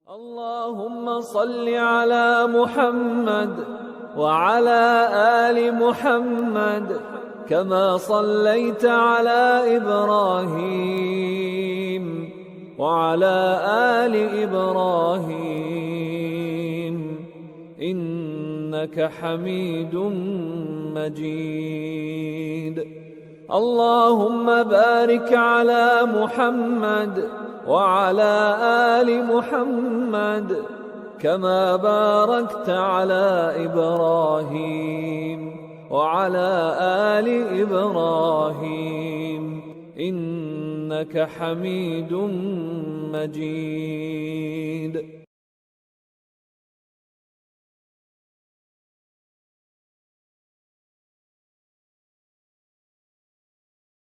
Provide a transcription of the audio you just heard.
اللهم صل على محمد وعلى آل محمد كما صليت على إبراهيم وعلى آل إبراهيم إنك حميد مجيد. اللهم بارك على محمد وعلى آل محمد كما باركت على إبراهيم وعلى آل إبراهيم إنك حميد مجيد.